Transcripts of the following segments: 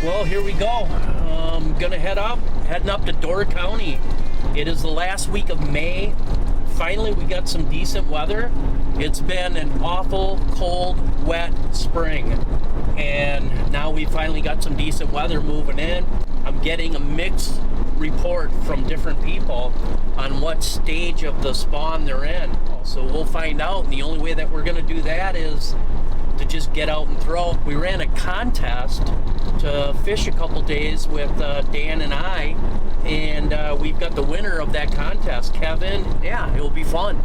Well, here we go. Heading up to Door County. It is the last week of May. Finally, we got some decent weather. It's been an awful, cold, wet spring. And now we finally got some decent weather moving in. I'm getting a mixed report from different people on what stage of the spawn they're in. So we'll find out. And the only way that we're going to do that is to just get out and throw. We ran a contest to fish a couple days with Dan and I, and we've got the winner of that contest, Kevin. Yeah, it'll be fun.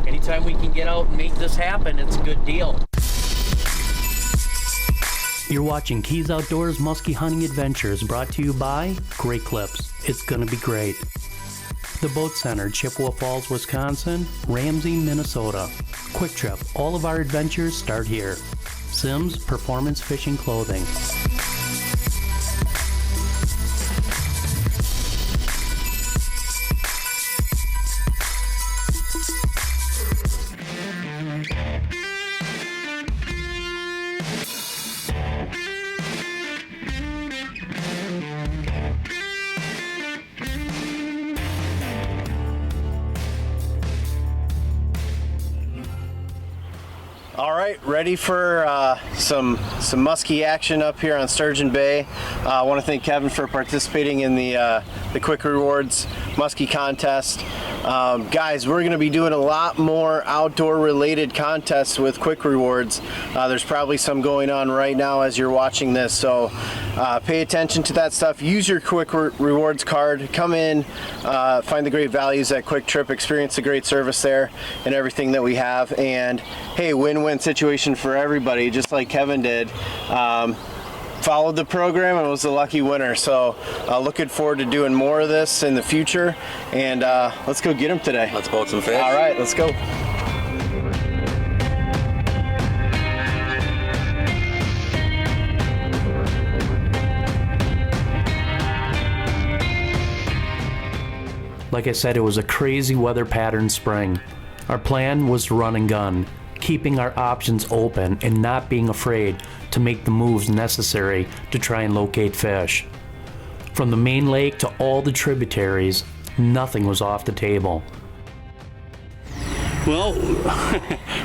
Anytime we can get out and make this happen, it's a good deal. You're watching Keys Outdoors Musky Hunting Adventures, brought to you by Great Clips. It's gonna be great. The Boat Center, Chippewa Falls, Wisconsin, Ramsey, Minnesota. Kwik Trip, all of our adventures start here. Simms Performance Fishing Clothing. All right, ready for some musky action up here on Sturgeon Bay. I want to thank Kevin for participating in the Quick Rewards Musky contest. Guys, we're going to be doing a lot more outdoor related contests with Quick Rewards. There's probably some going on right now as you're watching this, so pay attention to that stuff. Use your Quick Rewards card. Come in, find the great values at Kwik Trip, experience the great service there and everything that we have. And hey, win-win situation for everybody, just like Kevin did. Followed the program and was the lucky winner. So looking forward to doing more of this in the future. And let's go get them today. Let's boat some fish. All right, let's go. Like I said, it was a crazy weather pattern spring. Our plan was to run and gun, keeping our options open and not being afraid to make the moves necessary to try and locate fish. From the main lake to all the tributaries, nothing was off the table. Well,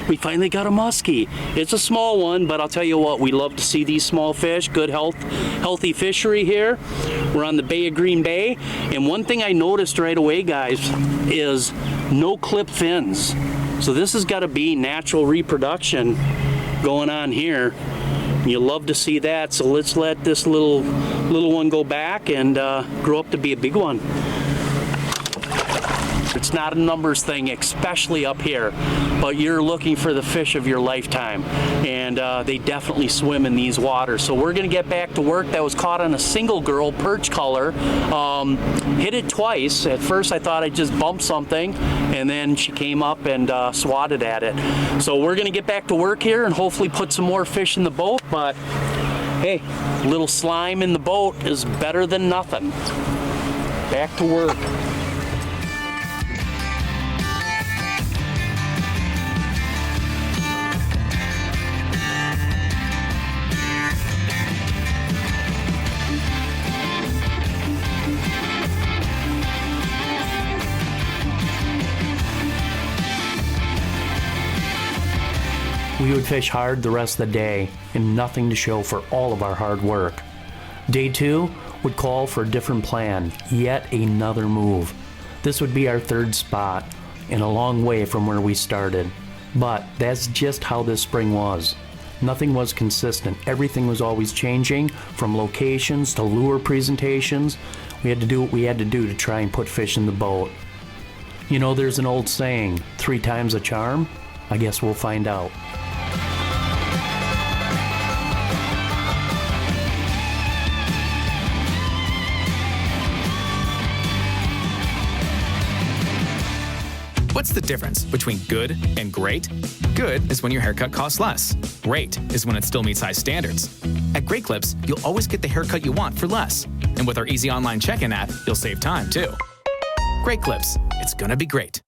we finally got a muskie. It's a small one, but I'll tell you what, we love to see these small fish. Good healthy fishery here. We're on the Bay of Green Bay, and one thing I noticed right away, guys, is no clip fins. So this has got to be natural reproduction going on here. You love to see that, so let's let this little one go back and grow up to be a big one. It's not a numbers thing, especially up here, but you're looking for the fish of your lifetime, and they definitely swim in these waters. So we're gonna get back to work. That was caught on a single girl perch color. Hit it twice. At first I thought I'd just bump something, and then she came up and swatted at it. So we're gonna get back to work here and hopefully put some more fish in the boat, but hey, a little slime in the boat is better than nothing. Back to work. We would fish hard the rest of the day and nothing to show for all of our hard work. Day 2 would call for a different plan, yet another move. This would be our third spot and a long way from where we started. But that's just how this spring was. Nothing was consistent. Everything was always changing, from locations to lure presentations. We had to do what we had to do to try and put fish in the boat. You know, there's an old saying, 3 times a charm? I guess we'll find out. What's the difference between good and great? Good is when your haircut costs less. Great is when it still meets high standards. At Great Clips, you'll always get the haircut you want for less. And with our easy online check-in app, you'll save time, too. Great Clips. It's gonna be great.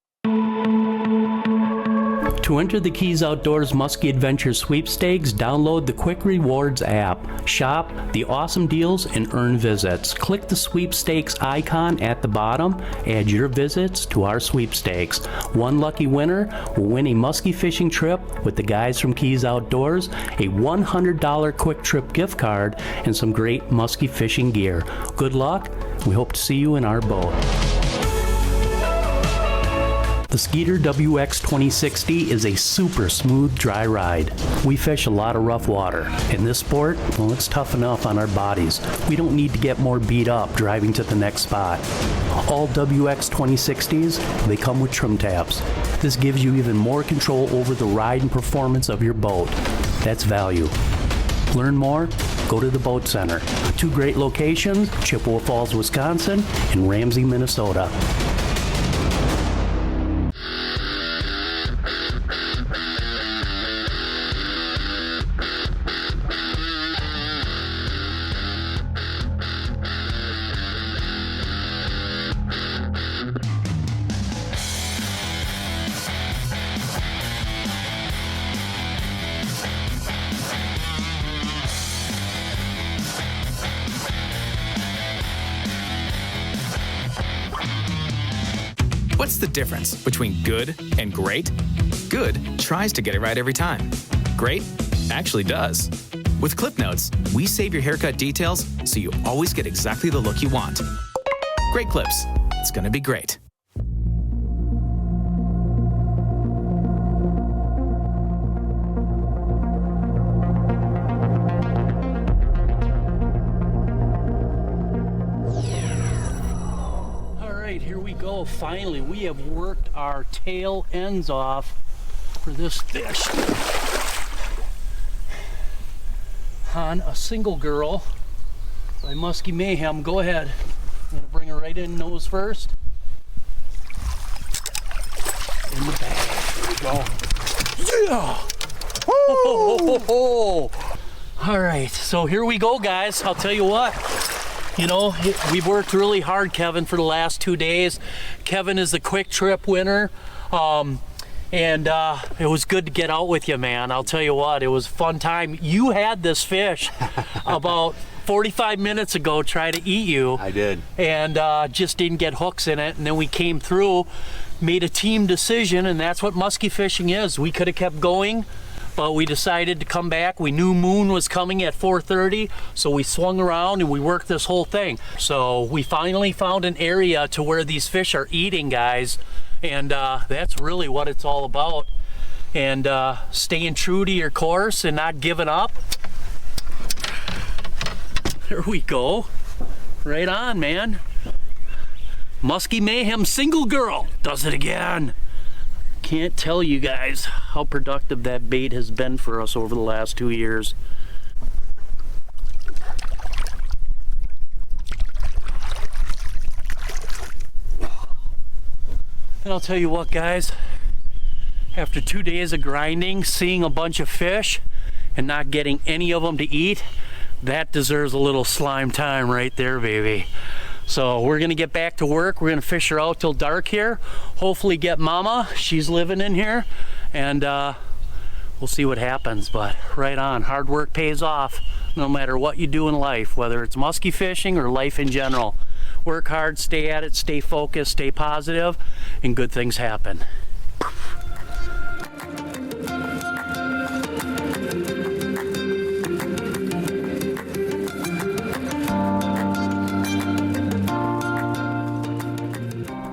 To enter the Keys Outdoors Musky Adventure sweepstakes, download the Kwik Rewards app. Shop the awesome deals and earn visits. Click the sweepstakes icon at the bottom. Add your visits to our sweepstakes. One lucky winner will win a musky fishing trip with the guys from Keys Outdoors, a $100 Kwik Trip gift card, and some great musky fishing gear. Good luck. We hope to see you in our boat. The Skeeter WX 2060 is a super smooth, dry ride. We fish a lot of rough water. In this sport, well, it's tough enough on our bodies. We don't need to get more beat up driving to the next spot. All WX 2060s, they come with trim tabs. This gives you even more control over the ride and performance of your boat. That's value. Learn more? Go to the Boat Center. 2 great locations, Chippewa Falls, Wisconsin, and Ramsey, Minnesota. What's the difference between good and great? Good tries to get it right every time. Great actually does. With Clip Notes, we save your haircut details so you always get exactly the look you want. Great Clips. It's gonna be great. Here we go. Finally, we have worked our tail ends off for this fish on a single girl by Musky Mayhem. Go ahead. I'm gonna bring her right in nose first. In the bag. Here we go. Yeah! Oh! All right, so here we go, guys. I'll tell you what. You know, we've worked really hard, Kevin, for the last 2 days. Kevin is the Kwik Trip winner. And it was good to get out with you, man. I'll tell you what, it was a fun time. You had this fish about 45 minutes ago try to eat you. I did. And just didn't get hooks in it. And then we came through, made a team decision, and that's what musky fishing is. We could have kept going, but we decided to come back. We knew moon was coming at 4:30, so we swung around and we worked this whole thing. So we finally found an area to where these fish are eating, guys, and that's really what it's all about. And staying true to your course and not giving up. There we go. Right on, man. Musky Mayhem single girl does it again. Can't tell you guys how productive that bait has been for us over the last 2 years. And I'll tell you what, guys, after 2 days of grinding, seeing a bunch of fish and not getting any of them to eat, that deserves a little slime time right there, baby. So we're gonna get back to work. We're gonna fish her out till dark here. Hopefully get Mama, she's living in here, and we'll see what happens. But right on, hard work pays off no matter what you do in life, whether it's musky fishing or life in general. Work hard, stay at it, stay focused, stay positive, and good things happen.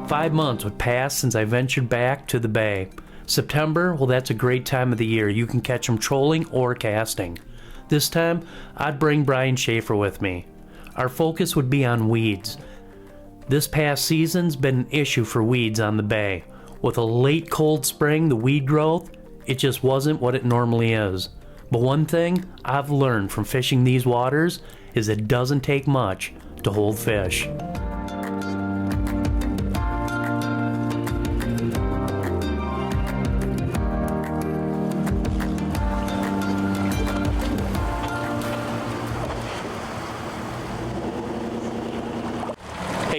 5 months would pass since I ventured back to the bay. September, well, that's a great time of the year. You can catch them trolling or casting. This time, I'd bring Brian Schaefer with me. Our focus would be on weeds. This past season's been an issue for weeds on the bay. With a late cold spring, the weed growth, it just wasn't what it normally is. But one thing I've learned from fishing these waters is it doesn't take much to hold fish.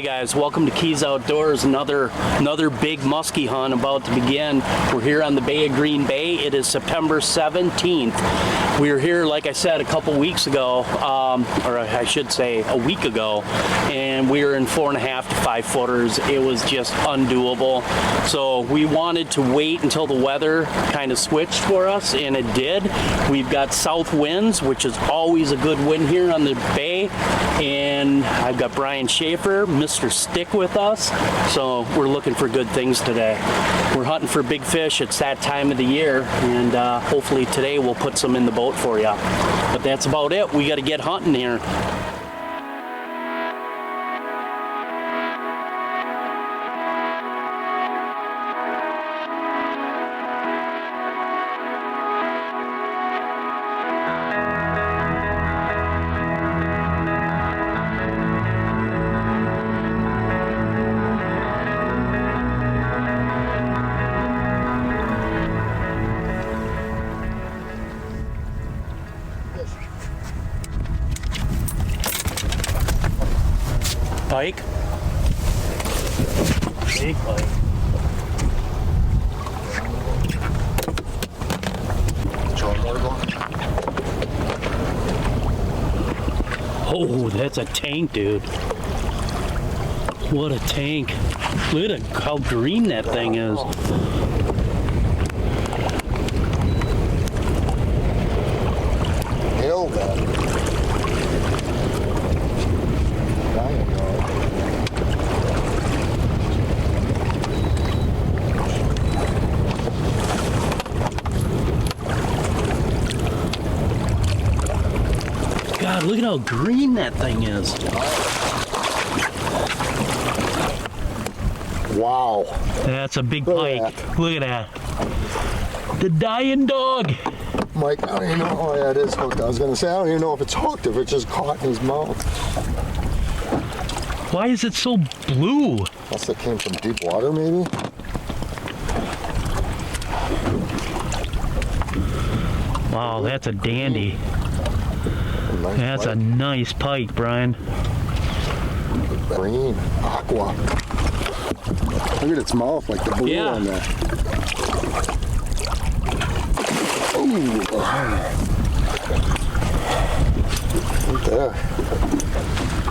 guys, welcome to Keys Outdoors. Another big muskie hunt about to begin. We're here on the Bay of Green Bay. It is September 17th. We were here, like I said, a couple weeks ago, or I should say a week ago, and we were in 4.5 to 5 footers. It was just undoable. So we wanted to wait until the weather kind of switched for us, and it did. We've got south winds, which is always a good wind here on the bay, and I've got Brian Schaefer, Mr. Stick, with us, so we're looking for good things today. We're hunting for big fish. It's that time of the year, and hopefully today we'll put some in the boat for you. But that's about it. We got to get hunting here. Pike. Big pike. Oh, that's a tank, dude. What a tank. Look at how green that thing is. Hell, that. God, look at how green that thing is. Wow. That's a big Look pike. at Look at that. The dying dog. Mike, I don't even know. Oh, yeah, it is hooked. I was going to say, I don't even know if it's hooked, if it's just caught in his mouth. Why is it so blue? Must have came from deep water, maybe. Wow, that's a dandy. Nice That's a pike. nice pike, Brian. Green. Aqua. Look at its mouth, like the blue Yeah. on that. Ooh. Right there.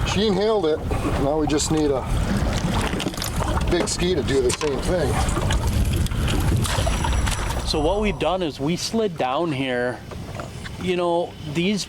She inhaled it. Now we just need a big ski to do the same thing. So what we've done is we slid down here. You know, these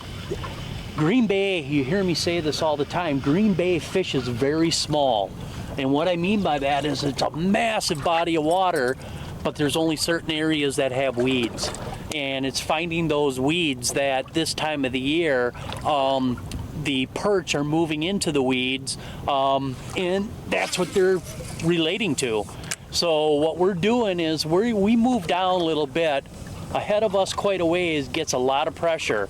Green Bay, you hear me say this all the time, Green Bay fish is very small. And what I mean by that is it's a massive body of water, but there's only certain areas that have weeds. And it's finding those weeds that this time of the year, the perch are moving into the weeds, and that's what they're relating to. So what we're doing is we move down a little bit. Ahead of us quite a ways gets a lot of pressure.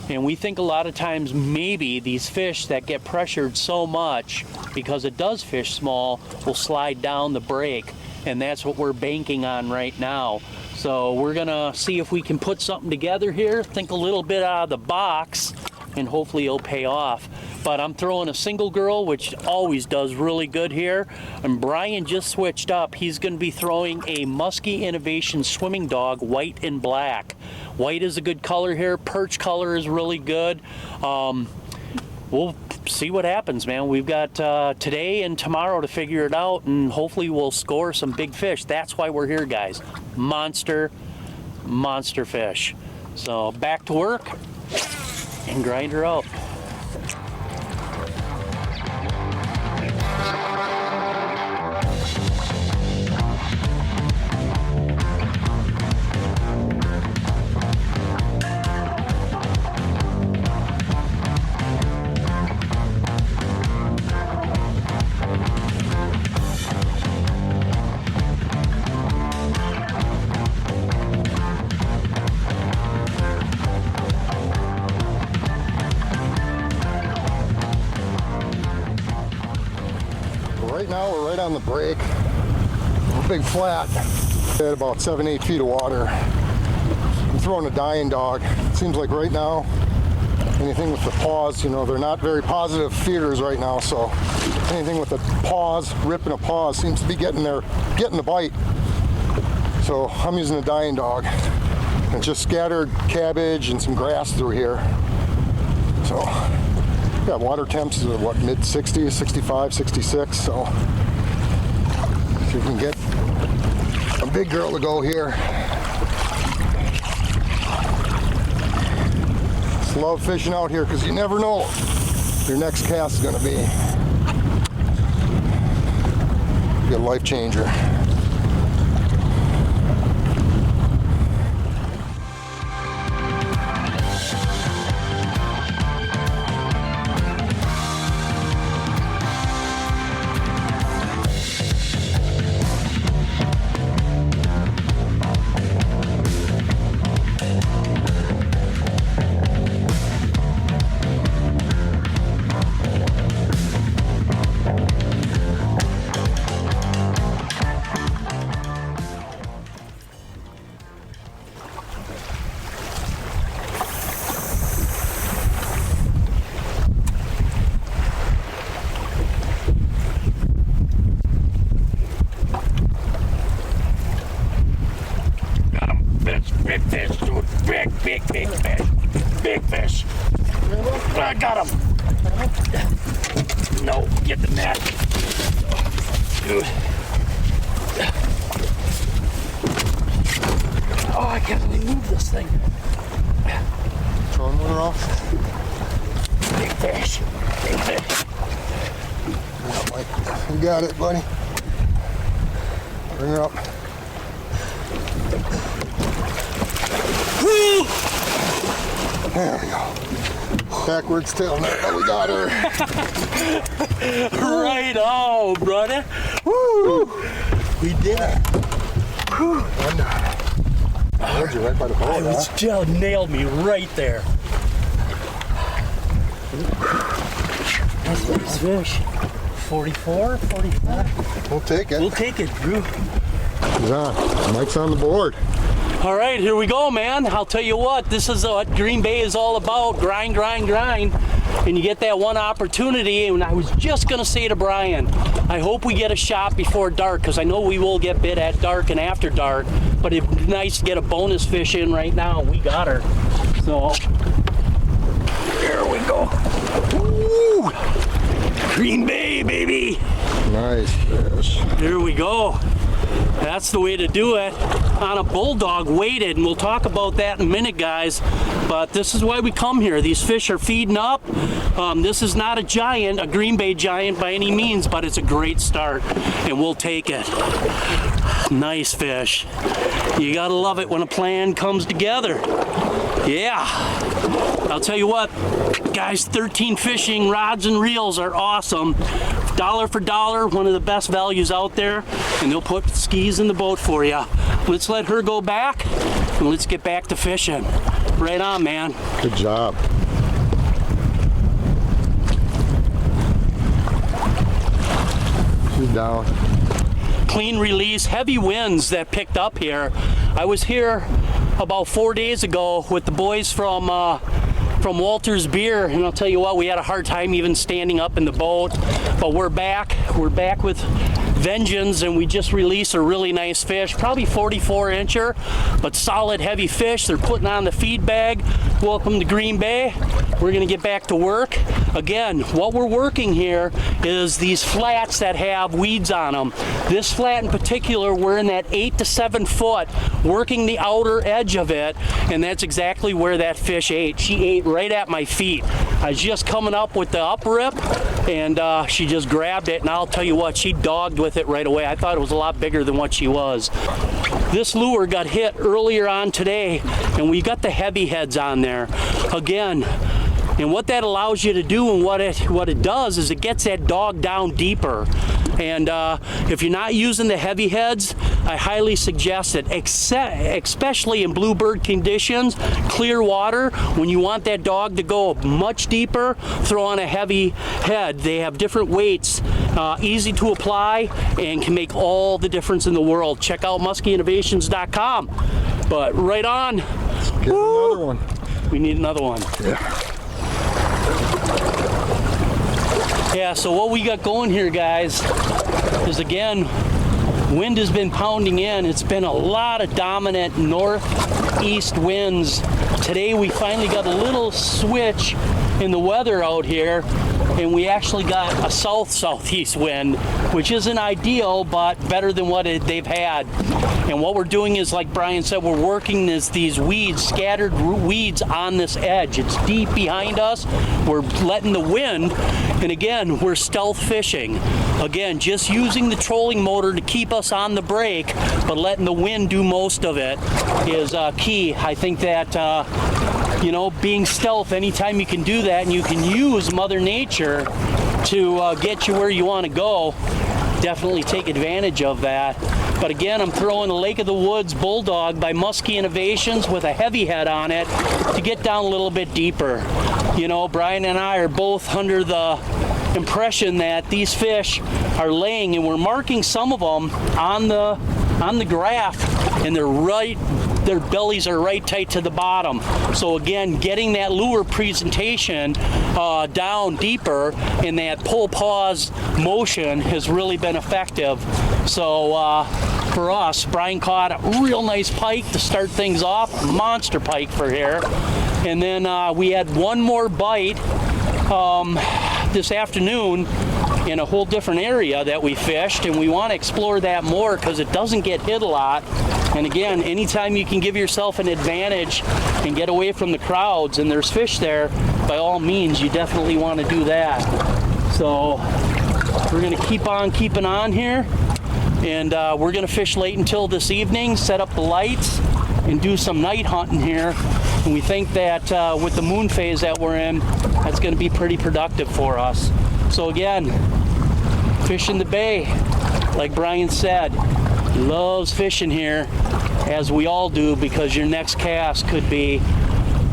And we think a lot of times maybe these fish that get pressured so much because it does fish small will slide down the break. And that's what we're banking on right now. So we're gonna see if we can put something together here, think a little bit out of the box, and hopefully it'll pay off. But I'm throwing a single girl, which always does really good here. And Brian just switched up. He's gonna be throwing a Musky Innovations swimming dog, white and black. White is a good color here. Perch color is really good. We'll see what happens, man. We've got today and tomorrow to figure it out, and hopefully we'll score some big fish. That's why we're here, guys. Monster fish. So back to work and grind her out. Right now we're right on the break. Big flat at about 7-8 feet of water. I'm throwing a dying dog. It seems like right now anything with the paws, you know, they're not very positive feeders right now, so anything with the paws, ripping a paw seems to be getting the bite. So I'm using a dying dog. And just scattered cabbage and some grass through here. So yeah, water temps are what, mid 60s, 65, 66, so if you can get a big girl to go here. Just love fishing out here because you never know what your next cast is going to be. Be a life changer. Big fish, dude. Big fish. Big fish. I got him. No, get the net. Dude. Oh, I can't really move this thing. Throwing one off. Big fish. Big fish. You got it, buddy. Bring her up. There we go. Backwards tail net, but we got her. Right on, brother. Woo! We did it. And told you right by the boat, huh? Just nailed me right there. That's a nice fish. 44, 45. We'll take it. We'll take it, Drew. He's on. Mike's on the board. All right, here we go, man. I'll tell you what, this is what Green Bay is all about. Grind, grind, grind. And you get that one opportunity. And I was just going to say to Brian, I hope we get a shot before dark, because I know we will get bit at dark and after dark. But it'd be nice to get a bonus fish in right now. We got her. So, there we go. Woo! Green Bay, baby. Nice fish. There we go. That's the way to do it. On a bulldog weighted, and we'll talk about that in a minute, guys. But this is why we come here. These fish are feeding up. This is not a giant, a Green Bay giant by any means, but it's a great start, and we'll take it. Nice fish. You gotta love it when a plan comes together. Yeah. I'll tell you what, guys, 13 Fishing rods and reels are awesome. Dollar for dollar, one of the best values out there, and they'll put skis in the boat for you. Let's let her go back, and let's get back to fishing. Right on, man. Good job. She's down. Clean release, heavy winds that picked up here. I was here about 4 days ago with the boys from Walter's Beer, and I'll tell you what, we had a hard time even standing up in the boat, but we're back with vengeance, and we just released a really nice fish, probably 44 incher, but solid heavy fish. They're putting on the feed bag. Welcome to Green Bay. We're gonna get back to work. Again, what we're working here is these flats that have weeds on them. This flat in particular, we're in that 8 to 7 foot, working the outer edge of it, and that's exactly where that fish ate. She ate right at my feet. I was just coming up with the up rip, and she just grabbed it, and I'll tell you what, she dogged with it right away. I thought it was a lot bigger than what she was. This lure got hit earlier on today, and we got the heavy heads on there. Again, and what that allows you to do, and what it does is it gets that dog down deeper. And if you're not using the heavy heads, I highly suggest it, especially in bluebird conditions, clear water. When you want that dog to go much deeper, throw on a heavy head. They have different weights, easy to apply, and can make all the difference in the world. Check out muskyinnovations.com. But right on. Get another one. We need another one. Yeah. Yeah, so what we got going here, guys, is again, wind has been pounding in. It's been a lot of dominant northeast winds. Today we finally got a little switch in the weather out here, and we actually got a southeast wind, which isn't ideal, but better than what they've had. And what we're doing is, like Brian said, we're working these weeds, scattered weeds on this edge. It's deep behind us. We're letting the wind, and again, we're stealth fishing. Again, just using the trolling motor to keep us on the break, but letting the wind do most of it is key. I think that, you know, being stealth, anytime you can do that and you can use Mother Nature to get you where you want to go, definitely take advantage of that. But again, I'm throwing a Lake of the Woods Bulldog by Musky Innovations with a heavy head on it to get down a little bit deeper. You know, Brian and I are both under the impression that these fish are laying, and we're marking some of them on the graph, and their bellies are right tight to the bottom. So again, getting that lure presentation down deeper in that pull pause motion has really been effective. So for us, Brian caught a real nice pike to start things off, monster pike for here. And then we had one more bite this afternoon in a whole different area that we fished, and we want to explore that more because it doesn't get hit a lot. And again, anytime you can give yourself an advantage and get away from the crowds and there's fish there, by all means, you definitely want to do that. So we're going to keep on keeping on here, and we're going to fish late until this evening, set up the lights, and do some night hunting here. And we think that with the moon phase that we're in, that's going to be pretty productive for us. So again, fishing the bay, like Brian said, he loves fishing here, as we all do, because your next cast could be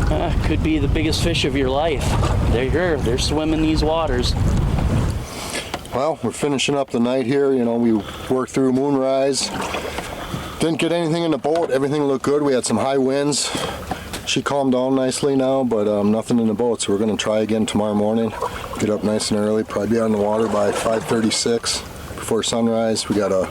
the biggest fish of your life. They're here, they're swimming these waters. Well, we're finishing up the night here. You know, we worked through moonrise. Didn't get anything in the boat. Everything looked good. We had some high winds. She calmed down nicely now, but nothing in the boat, so we're going to try again tomorrow morning. Get up nice and early, probably be on the water by 5:36 before sunrise. We got a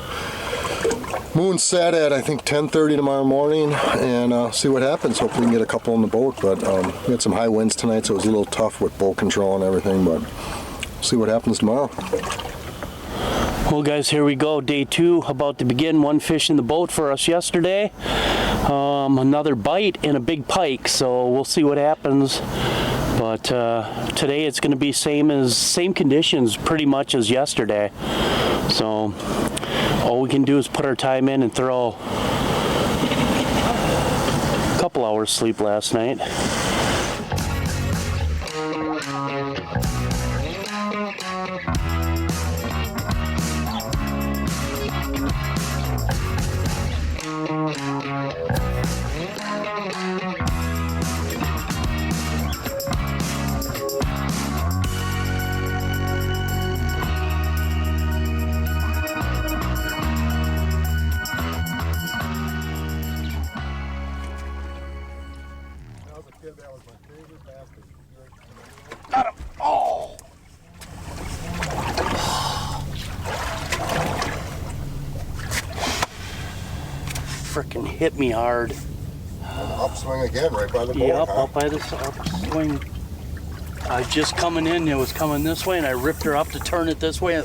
moon set at, I think, 10:30 tomorrow morning, and see what happens. Hopefully we can get a couple in the boat, but we had some high winds tonight, so it was a little tough with boat control and everything, but we'll see what happens tomorrow. Well, guys, here we go. Day 2 about to begin. One fish in the boat for us yesterday. Another bite and a big pike, so we'll see what happens. But today it's going to be same conditions pretty much as yesterday. So all we can do is put our time in and throw a couple hours sleep last night. Got him. Oh! Frickin' hit me hard. Upswing again, right by the boat. Yep, up by the upswing. I was just coming in, it was coming this way, and I ripped her up to turn it this way.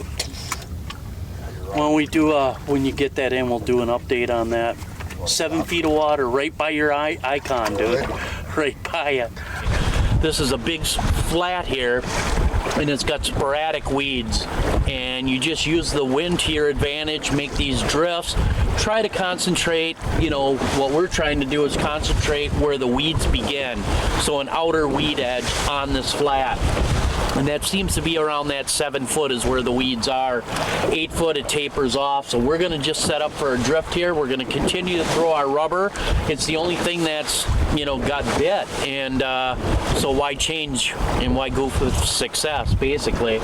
When you get that in, we'll do an update on that. 7 feet of water right by your icon, dude. Right by it. This is a big flat here, and it's got sporadic weeds, and you just use the wind to your advantage, make these drifts, try to concentrate. You know, what we're trying to do is concentrate where the weeds begin, so an outer weed edge on this flat. And that seems to be around that 7 foot is where the weeds are. 8 foot it tapers off. So we're gonna just set up for a drift here. We're gonna continue to throw our rubber. It's the only thing that's, you know, got bit. And so why change and why go for success, basically.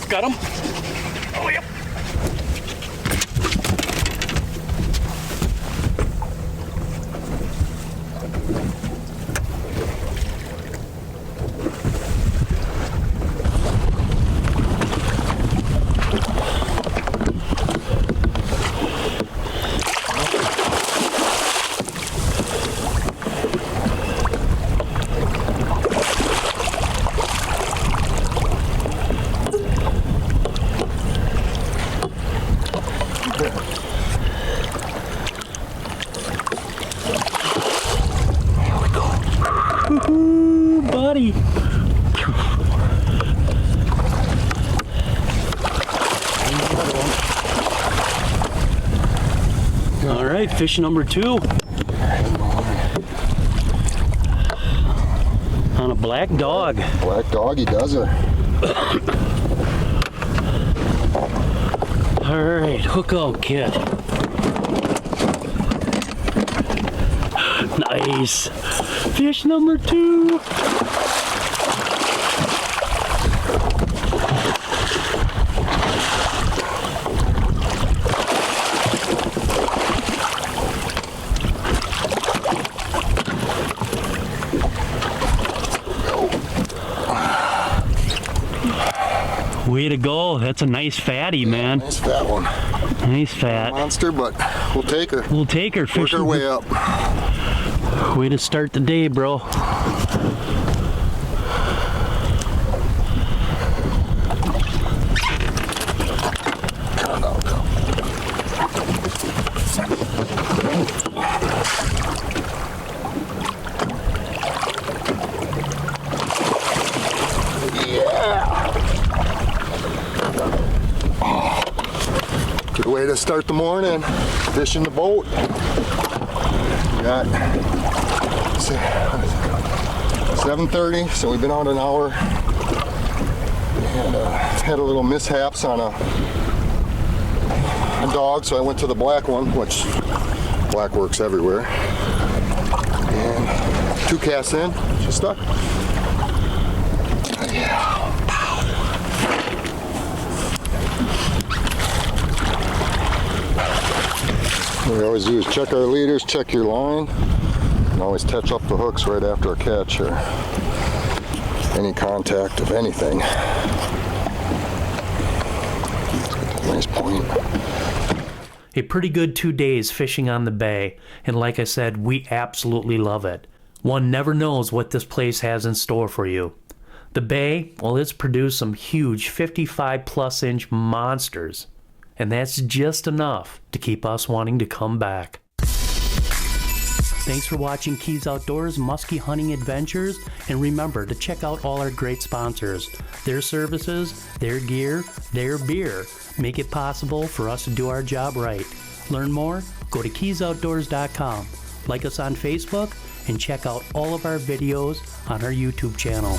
Got him? Oh, yep. buddy. All right, fish number 2. On a black dog. Black doggy does her. All right, hook out, kid. Nice. Fish number 2. Way to go. That's a nice fatty, man. Nice fat one. Nice fat. Monster, but we'll take her. We'll take her. Work her way up. Way to start the day, bro. Good way to start the morning. Fishing the boat. We got 7:30, so we've been out an hour. And had a little mishaps on a dog, so I went to the black one, which black works everywhere. And 2 casts in, she's stuck. Yeah. What we always do is check our leaders, check your line, and always touch up the hooks right after a catch or any contact of anything. Nice point. A pretty good 2 days fishing on the bay, and like I said, we absolutely love it. One never knows what this place has in store for you. The bay, well, it's produced some huge 55+ inch monsters, and that's just enough to keep us wanting to come back. Thanks for watching Keys Outdoors Musky Hunting Adventures, and remember to check out all our great sponsors. Their services, their gear, their beer make it possible for us to do our job right. Learn more? Go to keysoutdoors.com. Like us on Facebook, and check out all of our videos on our YouTube channel.